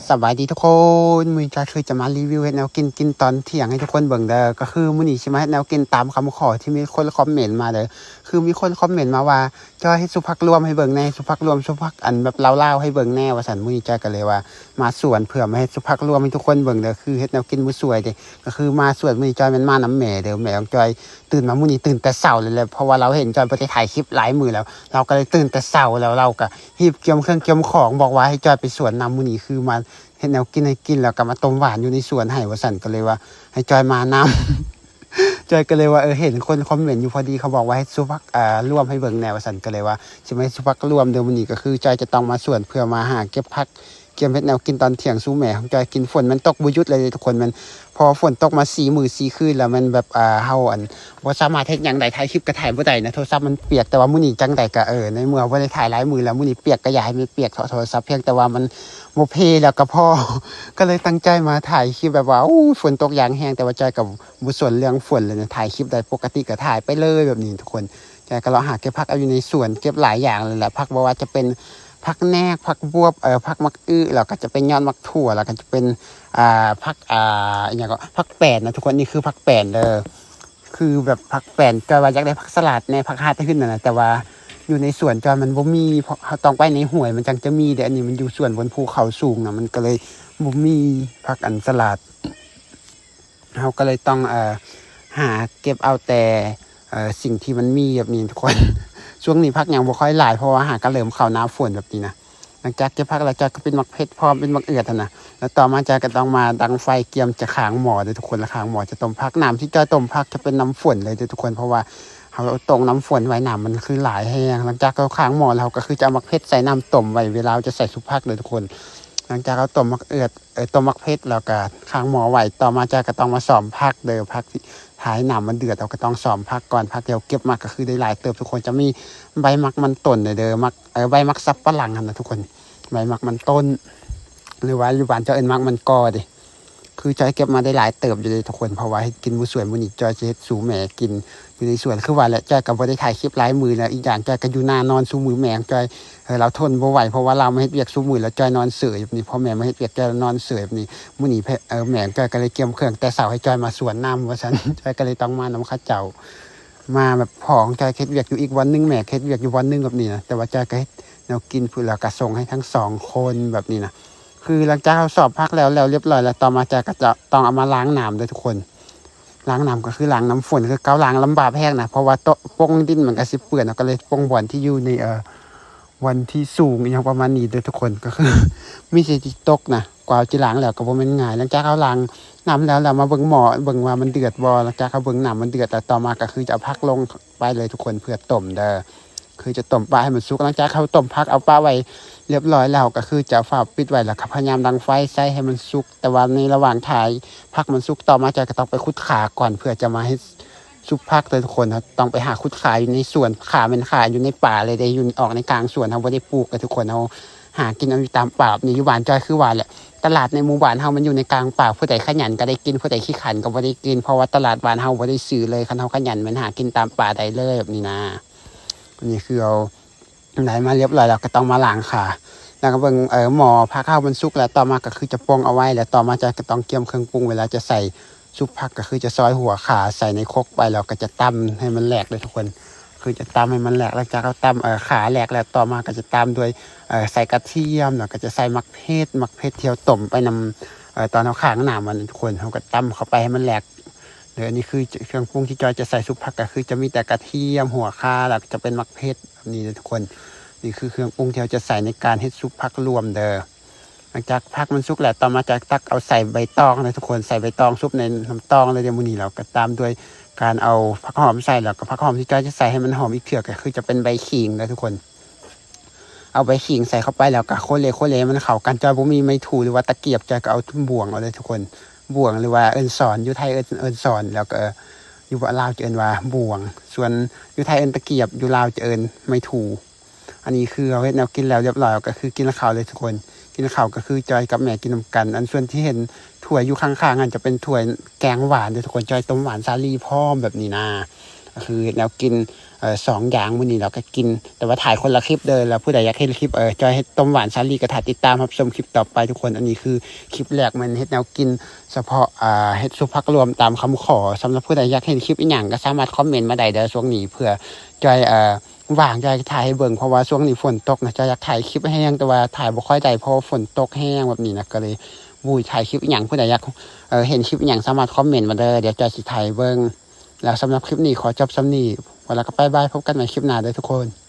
สบายดีทุกคนมื้อนี้คือจะมารีวิวเฮ็ดแนวกินตอนเที่ยงให้ทุกคนเบิ่งเด้อก็คือมื้อนี้สิมาเฮ็ดแนวกินตามคำขอที่มีคนคอมเมนต์มาเด้อคือมีคนคอมเมนต์มาว่าจอยเฮ็ดสุผักรวมให้เบิ่งแหน่สุผักรวมสุผักอันแบบลาวๆให้เบิ่งแหน่ว่าซั่นมื้อนี้จอยก็เลยว่ามาสวนเพื่อมาเฮ็ดสุผักรวมให้ทุกคนเบิ่งเด้อคือเฮ็ดแนวกินมื้อสวยเด้ก็คือมาสวนมื้อนี้จอยแม่นมานํแม่เด้อแม่ของจอยตื่นมามื้อนี้ตื่นแต่เช้าเลยแหละเพราะว่าเราเห็นจอยบ่ได้ถ่ายคลิปหลายมื้อแล้วเราก็เลยตื่นแต่เช้าแล้วเราก็รีบเตรียมเครื่องเตรียมของบอกว่าให้จอยไปสวนนำมื้อนี้คือมาเฮ็ดแนวกินให้กินแล้วก็มาต้มหวานอยู่ในสวนให้ว่าซั่นก็เลยว่าให้จอยมานำ จอยก็เลยว่าเห็นคนคอมเมนต์อยู่พอดีเขาบอกว่าให้สุภักร่วมให้เบิ่งแนวว่าซั่นก็เลยว่าสิมาให้สุภักร่วมเดี๋ยวมื้อนี้ก็คือจอยจะต้องมาสวนเพื่อมาหาเก็บผักเก็บเฮ็ดแนวกินตอนเที่ยงสู่แม่ของจอยกินฝนมันตกบ่หยุดเลยทุกคนมันพอฝนตกมา4มื้อ4คืนแล้วมันแบบเฮาบ่สามารถเฮ็ดหยังได้ถ่ายคลิปก็ถ่ายบ่ได้นะโทรศัพท์มันเปียกแต่ว่ามื้อนี้จังได๋ก็ในเมื่อบ่ได้ถ่ายหลายมื้อแล้วมื้อนี้เปียกก็อย่าให้มันเปียกเถาะโทรศัพท์เพียงแต่ว่ามันบ่เพแล้วก็พอ ก็เลยตั้งใจมาถ่ายคลิปแบบว่าฝนตกอย่างแรงแต่ว่าจอยก็บ่สนเรื่องฝนเลยนะถ่ายคลิปได้ปกติก็ถ่ายไปเลยแบบนี้ทุกคนจอยก็เลาะหาเก็บผักเอาอยู่ในสวนเก็บหลายอย่างเลยแหละผักบ่ว่าจะเป็นผักแนกผักบวบผักมักอื้อแล้วก็จะเป็นยอดมักถั่วแล้วก็จะเป็นผักอีหยังก็ผักแป้นนะทุกคนนี่คือผักแป้นเด้อคือแบบผักแป้นจอยว่าอยากได้ผักสลัดในผักฮาดขึ้นน่ะนะแต่ว่าอยู่ในสวนจอยมันบ่มีเพราะเราต้องไปในห้วยมันจังจะมีเด้ออันนี้มันอยู่สวนบนภูเขาสูงน่ะมันก็เลยบ่มีผักสลัดเราก็เลยต้องหาเก็บเอาแต่สิ่งที่มันมีแบบนี้ทุกคน ช่วงนี้ผักยังบ่ค่อยหลายเพราะว่าหากระเริ่มเข้าหน้าฝนแบบนี้นะหลังจากเก็บผักแล้วจะก็เป็นมักเพชรพร้อมเป็นมักเอือดนะแล้วต่อมาจะก็ต้องมาดังไฟเกียมจะขางหม้อเด้อทุกคนละขางหม้อจะต้มผักน้ำที่จะต้มผักจะเป็นน้ำฝนเลยเด้อทุกคนเพราะว่าเราตรงน้ำฝนไว้น้ำมันคือหลายแห้งหลังจากเราขางหม้อเราก็คือจะเอามักเพชรใส่น้ำต้มไว้เวลาจะใส่ซุปผักเลยทุกคนหลังจากเราต้มมักเอือดต้มมักเพชรแล้วก็ขางหม้อไว้ต่อมาจะก็ต้องมาซ้อมผักเด้อผักท้ายน้ำมันเดือดเราก็ต้องซ้อมผักก่อนผักเดียวเก็บมาก็คือได้หลายเติบทุกคนจะมีใบมักมันต้นเด้อมักใบมักซับปะหลังนะทุกคนใบมักมันต้นหรือว่าอยู่บ้านเจ้าเอิ้นมักมันกอดิคือจอยเก็บมาได้หลายเติบอยู่เลยทุกคนเพราะว่าให้กินมื้อสวนมื้อนี้จอยจะเฮ็ดสู่แม่กินอยู่ในสวนคือว่าแหละจอยก็บ่ได้ถ่ายคลิปหลายมื้อแล้วอีกอย่างจอยก็อยู่หน้านอนสู่มื้อแม่จอยเราทนบ่ไหวเพราะว่าเรามาเฮ็ดเวียกสู่มื้อแล้วจอยนอนเสยแบบนี้พอแม่มาเฮ็ดเวียกจอยนอนเสยแบบนี้มื้อนี้แม่จอยก็เลยเตรียมเครื่องแต่เช้าให้จอยมาสวนน้ำว่าซั่น จอยก็เลยต้องมานำเขาเจ้ามาแบบของจอยเฮ็ดเวียกอยู่อีกวันนึงแม่เฮ็ดเวียกอยู่วันนึงแบบนี้นะแต่ว่าจอยก็เฮ็ดแนวกินพุ่นแล้วก็ส่งให้ทั้ง2คนแบบนี้นะคือหลังจากเราสอบพักแล้วเรียบร้อยแล้วต่อมาจอยก็จะต้องเอามาล้างน้ำด้วยทุกคนล้างน้ำก็คือล้างน้ำฝนคือเกาล้างลำบากแห้งนะเพราะว่าโต๊ะป้งดินมันก็สิเปื้อนก็เลยป้งบ่อนที่อยู่ในวันที่สูงอย่างประมาณนี้ด้วยทุกคนก็คือ มีสิตกนะกว่าจะล้างแล้วก็บ่แม่นง่ายหลังจากเราล้างน้ำแล้วมาเบิ่งหม้อเบิ่งว่ามันเดือดบ่หลังจากเขาเบิ่งน้ำมันเดือดแล้วต่อมาก็คือจะเอาผักลงไปเลยทุกคนเพื่อต้มเด้อคือจะต้มปลาให้มันสุกหลังจากเขาต้มผักเอาปลาไว้เรียบร้อยแล้วก็คือจะฝาปิดไว้แล้วก็พยายามดังไฟใส่ให้มันสุกแต่ว่าในระหว่างถ่ายผักมันสุกต่อมาจะก็ต้องไปขุดขาก่อนเพื่อจะมาให้ซุปผักเลยทุกคนต้องไปหาขุดขาอยู่ในสวนขาเป็นขาอยู่ในป่าเลยได้อยู่ออกในกลางสวนเฮาบ่ได้ปลูกกันทุกคนเฮาหากินเอาอยู่ตามป่านี่อยู่บ้านจอยคือว่าแหละตลาดในหมู่บ้านเฮามันอยู่ในกลางป่าผู้ใดขยันก็ได้กินผู้ใดขี้ขันก็บ่ได้กินเพราะว่าตลาดบ้านเฮาบ่ได้ซื้อเลยคันเฮาขยันมันหากินตามป่าได้เลยแบบนี้นะนี่คือเอาได้มาเรียบร้อยแล้วก็ต้องมาล้างขาแล้วก็เบิ่งหม้อผักข้าวมันสุกแล้วต่อมาก็คือจะปรุงเอาไว้แล้วต่อมาจะก็ต้องเตรียมเครื่องปรุงเวลาจะใส่ซุปผักก็คือจะซอยหัวขาใส่ในครกไปแล้วก็จะตำให้มันแหลกเลยทุกคนคือจะตำให้มันแหลกหลังจากเราตำขาแหลกแล้วต่อมาก็จะตำด้วยใส่กระเทียมแล้วก็จะใส่มักเพชรเที่ยวต้มไปนำตอนเอาข้างหน้ามันทุกคนเขาก็ตำเข้าไปให้มันแหลกเดี๋ยวอันนี้คือเครื่องปรุงที่จอยจะใส่ซุปผักก็คือจะมีแต่กระเทียมหัวข่าแล้วก็จะเป็นมักเพชรแบบนี้เลยทุกคนนี่คือเครื่องปรุงที่เราจะใส่ในการเฮ็ดซุปผักรวมเด้อหลังจากผักมันสุกแล้วต่อมาจะตักเอาใส่ใบตองเลยทุกคนใส่ใบตองซุปในน้ำตองเลยเดี๋ยวมื้อนี้เราก็ตามด้วยการเอาผักหอมใส่แล้วก็ผักหอมที่จอยจะใส่ให้มันหอมอีกเถื่อก็คือจะเป็นใบขิงนะทุกคนเอาใบขิงใส่เข้าไปแล้วก็โคเลมันเข้ากันจอยบ่มีไม้ถูหรือว่าตะเกียบจอยก็เอาบ่วงเอาเลยทุกคนบ่วงหรือว่าเอิ้นสอนอยู่ไทยเอิ้นสอนแล้วก็อยู่ลาวจะเอิ้นว่าบ่วงส่วนอยู่ไทยเอิ้นตะเกียบอยู่ลาวจะเอิ้นไม้ถูอันนี้คือเราเฮ็ดแนวกินแล้วเรียบร้อยก็คือกินข้าวเลยทุกคนกินข้าวก็คือจอยกับแม่กินนำกันอันส่วนที่เห็นถ้วยอยู่ข้างๆอันจะเป็นถ้วยแกงหวานทุกคนจอยต้มหวานสาลีพร้อมแบบนี้นะก็คือแนวกิน 2อย่างมื้อนี้เราก็กินแต่ว่าถ่ายคนละคลิปเด้อแล้วผู้ใดอยากเห็นคลิปจอยเฮ็ดต้มหวานสาลีก็ถ้าติดตามรับชมคลิปต่อไปทุกคนอันนี้คือคลิปแรกมันเฮ็ดแนวกินเฉพาะเฮ็ดซุปผักรวมตามคำขอสำหรับผู้ใดอยากเห็นคลิปอีหยังก็สามารถคอมเมนต์มาได้เด้อช่วงนี้เพื่อจอยว่างจอยถ่ายให้เบิ่งเพราะว่าช่วงนี้ฝนตกนะจอยอยากถ่ายคลิปแห้งแต่ว่าถ่ายบ่ค่อยได้เพราะฝนตกแห้งแบบนี้นะก็เลยถ่ายคลิปอีหยังผู้ใดอยากเห็นคลิปอีหยังสามารถคอมเมนต์มาเด้อเดี๋ยวจอยสิถ่ายเบิ่งแล้วสำหรับคลิปนี้ขอจบซ้ำนี้วันละก็บ๊ายบายพบกันใหม่คลิปหน้าเด้อทุกคน